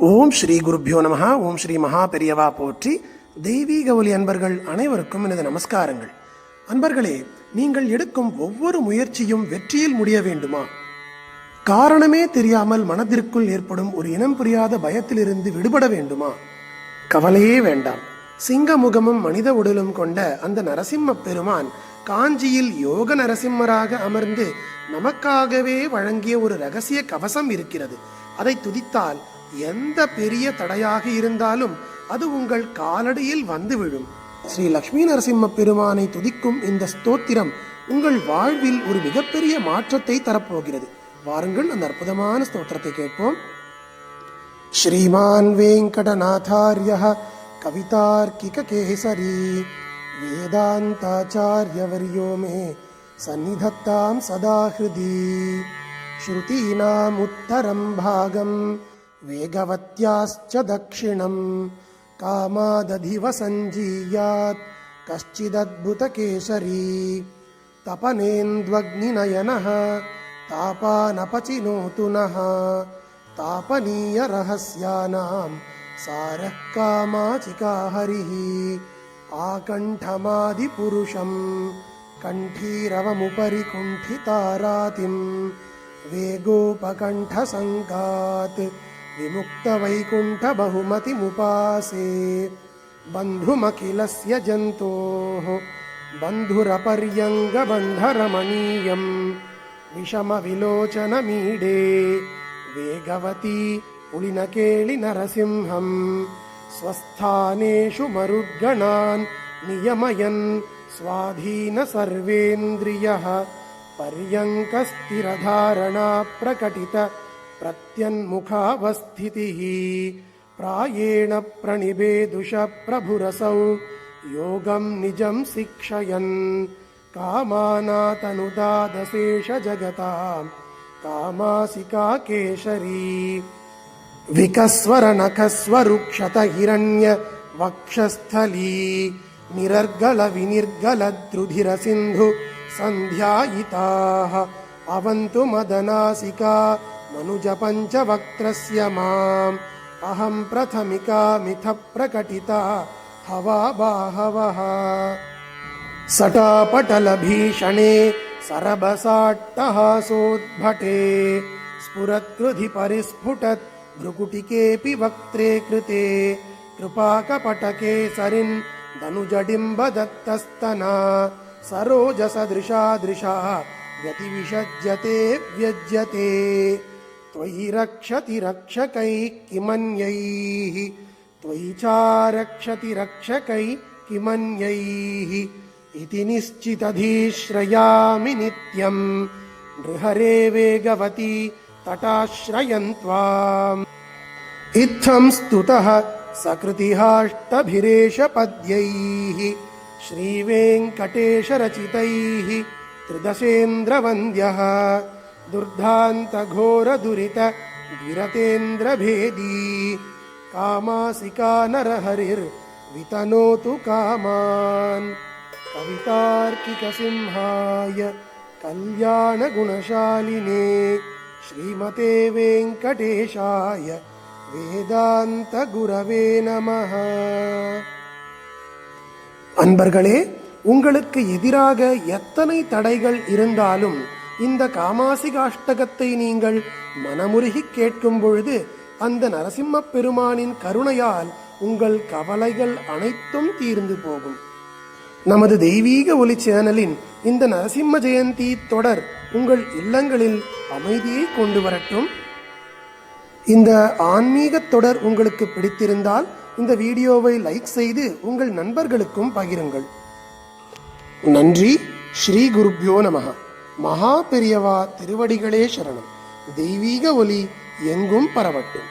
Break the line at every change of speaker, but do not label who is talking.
ஓம் ஸ்ரீ குருப்யோ நமஹ. ஓம் ஸ்ரீ மகா பெரியவா போற்றி. தெய்வீக ஒலி அன்பர்கள் அனைவருக்கும் எனது நமஸ்காரங்கள். அன்பர்களே, நீங்கள் எடுக்கும் ஒவ்வொரு முயற்சியும் வெற்றியில் முடிய வேண்டுமா? காரணமே தெரியாமல் மனதிற்குள் ஏற்படும் ஒரு இனம் புரியாத பயத்திலிருந்து விடுபட வேண்டுமா? கவலையே வேண்டாம். சிங்க முகமும் மனித உடலும் கொண்ட அந்த நரசிம்ம பெருமான் காஞ்சியில் யோக நரசிம்மராக அமர்ந்து நமக்காகவே வழங்கிய ஒரு ரகசிய கவசம் இருக்கிறது. அதை துதித்தால் எந்த பெரிய தடையாக இருந்தாலும் அது உங்கள் காலடியில் வந்து விழும். ஸ்ரீ லக்ஷ்மி நரசிம்ம பெருமானை துதிக்கும் இந்த ஸ்தோத்திரம் உங்கள் வாழ்வில் ஒரு மிகப்பெரிய மாற்றத்தை தரப்போகிறது. வாருங்கள் அந்த அற்புதமான ஸ்தோத்திரத்தை கேட்போம். ஸ்ரீமான் வெங்கடநாதார்யः கவிதார்க்கிக கேசரி வேதாந்தாச்சார்யவர்யோ மே சந்நிதத்தாம் சதா ஹ்ருதி ஸ்ருதீனாம் உத்தரம் பாகம் வேகவத்யாஸ்ச தக்ஷிணம் காமாததிவ சஞ்சீயாத் கஷ்சிதத்புத கேசரி தபனேந்த்வக்னிநயனः தாபானபசினோது நः தாபனீய ரஹஸ்யானாம் சாரः காமாசிகா ஹரிः ஆகண்டமாதி புருஷம் கண்டீரவமுபரி குண்டிதாராதிம் வேகோபகண்ட சங்காத் விமுக்த வைகுண்ட பகுமதி முபாசே பந்துமகிலஸ்ய ஜந்தோः பந்துரபர்யங்க பந்தரமணீயம் விஷம விலோச்சனமீடே வேகவதி புலினகேளி நரசிம்ஹம் ஸ்வஸ்தானேஷு மருத்கணான் நியமயன் ஸ்வாதீன சர்வேந்திரியः பர்யங்கஸ்திரதாரணா பிரகடித பிரத்யன்முகாவஸ்திதிः பிராயேண பிரணிபேதுஷ பிரபுரசௌ யோகம் நிஜம் சிக்ஷயன் காமாநாதனுதாதசேஷ ஜகதாம் காமாசிகா கேசரி விகஸ்வர நகஸ்வருக்ஷத ஹிரண்ய வக்ஷஸ்தலீ நிரர்கல விநிர்கல த்ருதிர சிந்து சந்தியாயிதாः அவது மதநாசிகா மனுஜ பஞ்சவக்த்ரஸ்ய மாம் அஹம் பிரதமிகா மித பிரகடிதா ஹவா பாஹவஹ சடாபடல பீஷணே சரபசாட்டஹாசோத்பட்டே ஸ்புரத்ருதி பரிஸ்ஃபுடத் भ्रुकुटिकेऽपि वक्त्रे कृते कृपाकपटके सरिन् धनुजडिम्बदत्तस्तना सरोजसदृशा दृशा व्यतिविषज्यते व्यज्यते त्वयि रक्षति रक्षकैः किमन्यैः त्वयि चारक्षति रक्षकैः किमन्यैः इति निश्चितधीश्रयामि नित्यं नृहरे वेगवती तटाश्रयन्त्वाम् इत्थं स्तुतः सकृतिहाष्टभिरेष पद्यैः श्रीवेङ्कटेशरचितैः त्रिदशेन्द्रवन्द्यः दुर्धान्तघोरदुरित द्विरतेन्द्रभेदी कामासिका नरहरिर्वितनोतु कामान् कवितार्किकसिंहाय कल्याणगुणशालिने ஸ்ரீமதே வெங்கடேஷாய வேதாந்த குரவே நமஹ. அன்பர்களே, உங்களுக்கு எதிராக எத்தனை தடைகள் இருந்தாலும் இந்த காமாசிகாஷ்டகத்தை நீங்கள் மனமுருகி கேட்கும் பொழுது அந்த நரசிம்ம பெருமானின் கருணையால் உங்கள் கவலைகள் அனைத்தும் தீர்ந்து போகும். நமது தெய்வீக ஒலி சேனலின் இந்த நரசிம்ம ஜெயந்தி தொடர் உங்கள் இல்லங்களில் அமைதியை கொண்டு வரட்டும். இந்த ஆன்மீக தொடர் உங்களுக்கு பிடித்திருந்தால் இந்த வீடியோவை லைக் செய்து உங்கள் நண்பர்களுக்கும் பகிருங்கள். நன்றி. ஸ்ரீ குருப்யோ நமஹ. மகா பெரியவா திருவடிகளே சரணம். தெய்வீக ஒலி எங்கும் பரவட்டும்.